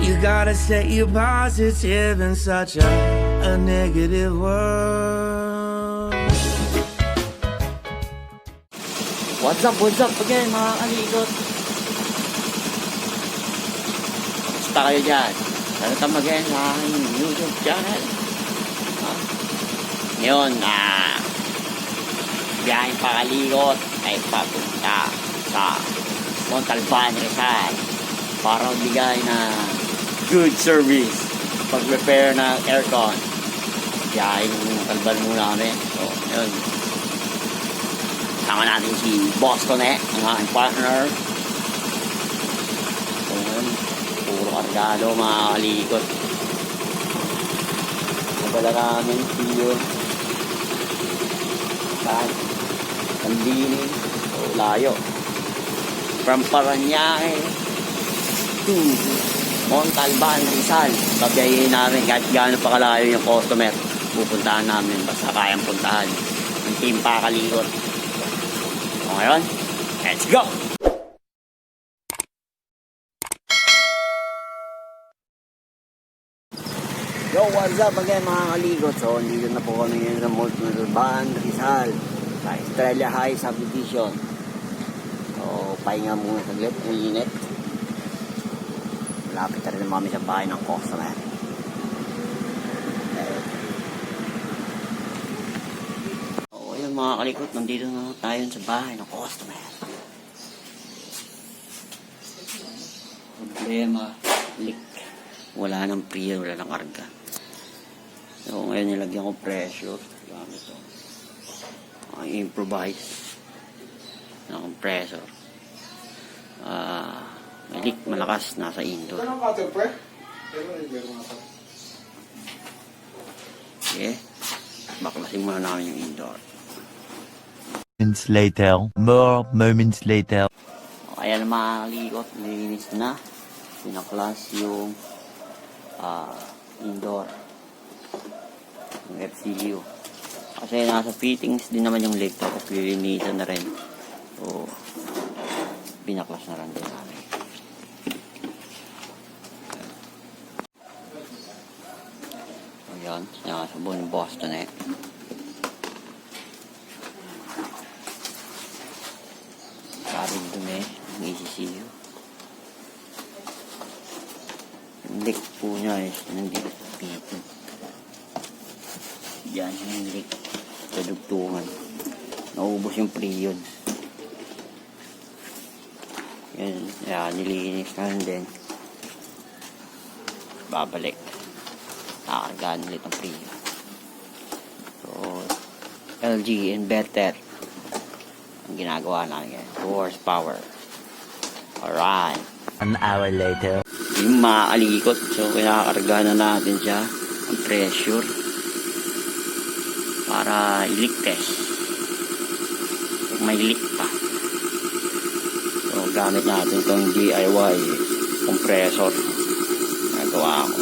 You gotta stay positive in such a negative world. What's up again mga kaligot? Kamusta kayo dyan? Welcome again sa aking YouTube channel. Ngayon, biyaheng pakaligot ay papunta sa Montalban, Rizal para bigay na good service pag-repair ng aircon. Biyaheng Montalban muna kami. So, yun. Sama natin si Boston ang aking partner. So, yun. Puro kargado mga kalikot. Nabala namin siyo. Saan? Kandini. So, layo. From Paranaque to Montalban, Rizal. Pabiyahin namin kahit gaano pa kalayo yung customer. Pupuntahan namin basta kayang puntahan. Ang team pakalikot. So, ngayon, let's go! Yo, what's up again mga kaligot? So, dito na po kami ngayon sa Montalban, Rizal sa Estrella High Subdivision. So, pahinga muna saglit, ang init. Malapit na rin naman kami sa bahay ng customer. So, yun mga kalikot, nandito na tayo sa bahay ng customer. Problema, leak. Wala nang pre, wala nang karga. So, ngayon nilagyan ko pressure. Gamit ito. Improvise na compressor. May leak malakas nasa indoor. Okay. Baklasin muna namin yung indoor. More moments later. Kaya na mga kalikot, nilinis na. Pinaklas yung indoor. Yung FCU. Kasi nasa fittings din naman yung leg. Tapos lilinisan na rin. So, pinaklas na rin din namin. So, yan. Sinasabon yung Boston Sabing dumi. Ang ECCU. Yung leak po niya nandito sa fitting. Yan yung leak sa dugtungan. Naubos yung prion. Yan, nilinis na rin din. Babalik. Nakakargaan ulit ang prion. So, LG inverter ang ginagawa namin yan. 2 horsepower. Alright. An hour later. Yung maalikot. So, kinakarga na natin siya. Ang pressure. Para i-leak test. Kung may leak pa. So, gamit natin itong DIY compressor. Nagawa ko.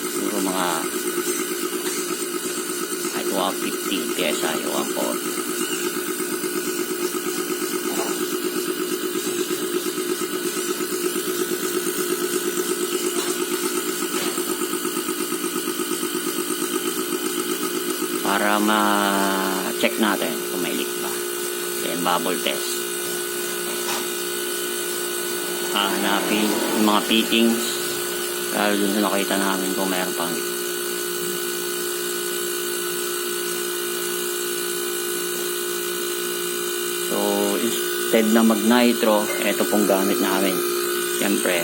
Siguro mga 150 PSI o 140. Para ma-check natin kung may leak pa. Then bubble test. Hanapin yung mga fittings lalo dun sa nakita namin kung mayroon pang leak. So instead na mag-nitro, ito pong gamit namin. Siyempre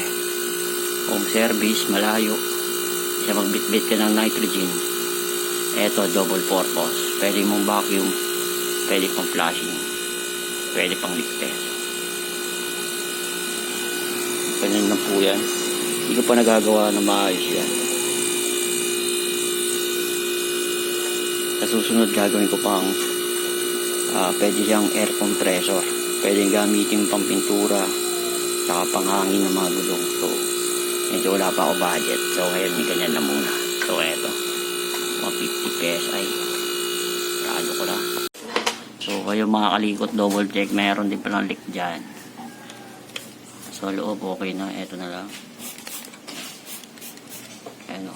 home service, malayo. Isa magbitbit ka ng nitrogen. Ito, double purpose. Pwede mong vacuum, pwede pang flushing, pwede pang leak test. Ganyan lang po yan. Hindi ko pa nagagawa na maayos yan. Sa susunod gagawin ko pang pwede siyang air compressor. Pwede gamitin pang pintura, saka panghangin ng mga gulong. So, medyo wala pa ako budget. So, ngayon ganyan na muna. So, eto. 150 PSI. Rado ko na. So kayo mga kalikot, double check. Meron din palang leak dyan. So Sa loob, okay na. Ito na lang. Ano.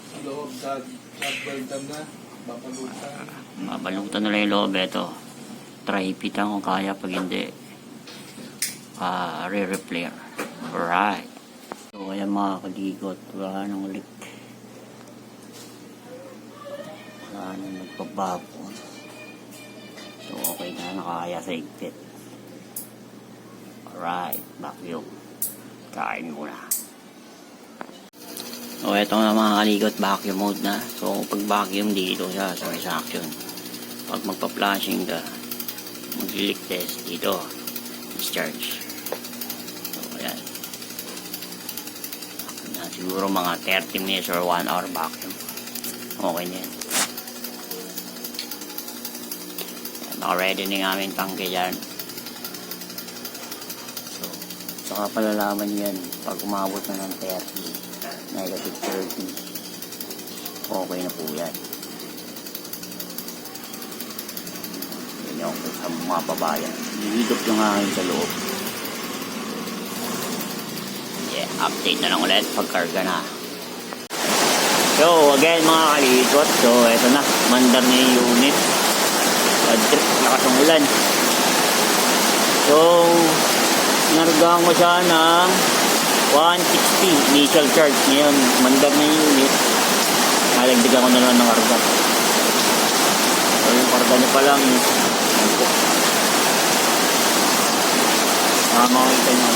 Sa loob, dagdag na. Babalutan. Mabalutan na lang yung loob. Ito. Try-pitan kung kaya. Pag hindi, re-repair. Alright. So, ayan mga kaligot. Wala nang leak. Wala nang nagpabago. So, okay na. Nakakaya sa igpit. Alright. Vacuum. Kain muna. So, eto na mga kaligot. Vacuum mode na. So, pag vacuum dito siya sa resuction. Pag magpa-flushing ka, mag-leak test dito. Discharge. So, ayan. Na, siguro mga 30 minutes or 1 hour vacuum. Okay na yan. Naka-ready na yung aming tangke dyan. So, saka palalaman yan pag umabot na ng 30, negative 30. Okay na po yan. Yan yung sa mga pabayan. Hihigop yung hangin sa loob. Yeah, update na lang ulit pagkarga na. So, again mga kalitot. So, eto na. Mandar na yung unit. Trip, lakas ng ulan. So, nargaan ko siya ng 160 initial charge. Ngayon, mandar na yung unit. Nalagdagan ko na lang ng karga. So, yung karga niya pa lang is makikita nyo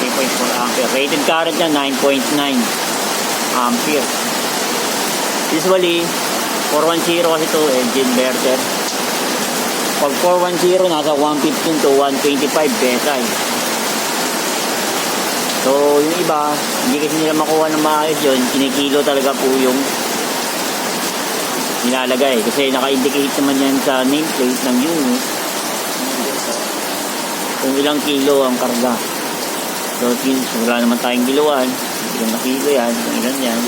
3.4 ampere. Rated current niya 9.9 ampere. Usually 410 kasi ito engine inverter. Pag 410 nasa 115 to 125 pesay. So yung iba hindi kasi nila makuha ng maayos yun, kinikilo talaga po yung nilalagay kasi naka-indicate naman yan sa nameplate ng unit kung ilang kilo ang karga. So since wala naman tayong kiluan, ilang na kilo yan, kung ilan yan,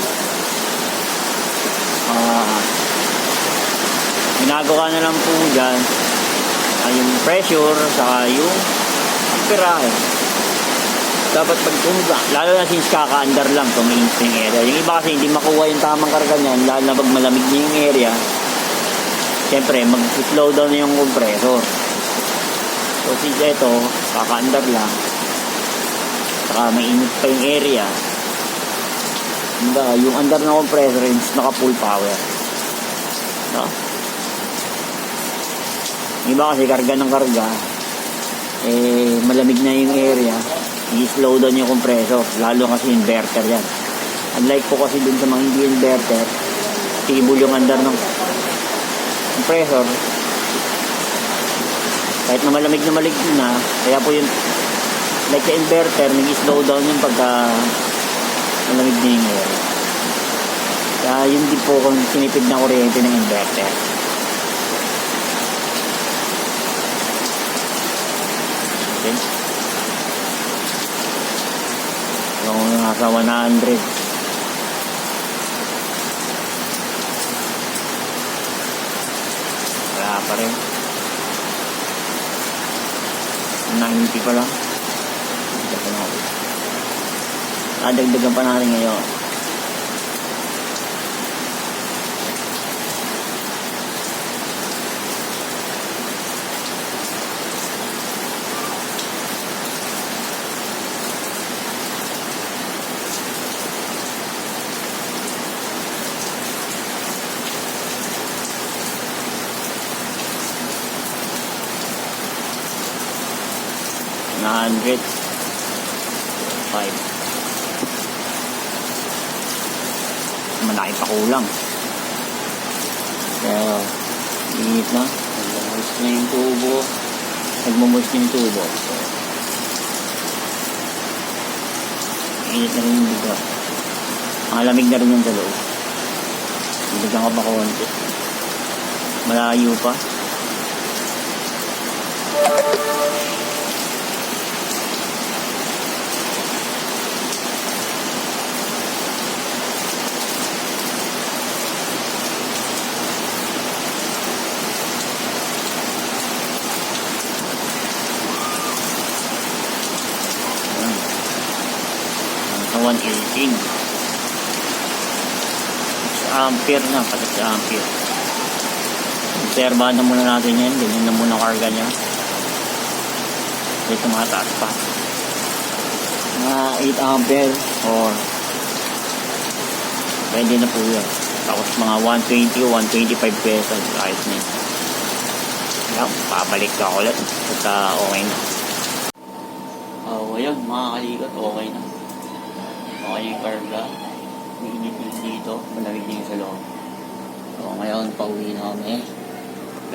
ginagawa na lang po dyan yung pressure saka yung amperahe. Dapat pagtunga, lalo na since kaka-under lang kung may instinct area. Yung iba kasi hindi makuha yung tamang karga niyan, lalo na pag malamig na yung area, syempre mag-slow down na yung compressor. So since ito kaka-under lang saka may init pa yung area, yung under na compressor is naka full power, no? Yung iba kasi karga ng karga malamig na yung area, i-slow down yung compressor, lalo kasi inverter yan. Unlike po kasi dun sa mga hindi inverter, stable yung under ng compressor kahit na malamig na, kaya po yun like sa inverter, nag-slow down yung pagka malamig na yung area. Kaya yun din po kung sinipid na kuryente ng inverter. Okay. So, nasa 100. Wala pa rin. 90 pa lang. Dagdagan pa natin ngayon. Na 100 5 malaki pa kulang kaya init na nagmumulis na yung tubo so, init na rin yung biga malamig na rin yung sa loob bigyan ka pa konti malayo pa. na 118. 6 ampere na, pati 6 ampere. Obserbahan na muna natin yan. Ganyan na muna karga niya. Ito mataas pa. Mga 8 ampere or pwede na po yan. Tapos mga 120 o 125 pesos. Ayos na yun. Yan, papalik ka ulit. At okay na. Ayun, mga kalikot, okay na. Okay yung karga. Mainit yung dito. Malamig yung sa loob. So ngayon, pauwi na kami.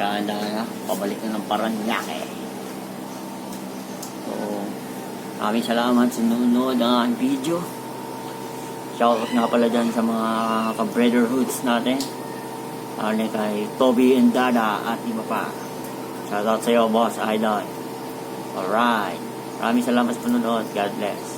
Dahan-dahan na. Pabalik na ng Paranaque. So, maraming salamat sa nanonood ng aking video. Shoutout nga pala dyan sa mga ka-brotherhoods natin. Lalo kay Toby and Dada at iba pa. Shoutout sa iyo, Boss Idol. Alright. Maraming salamat sa panonood. God bless.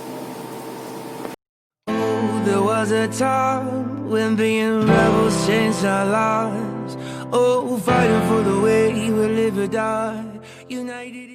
There was a time when being rebels changed our lives. Oh, fighting for the way we live or die. United is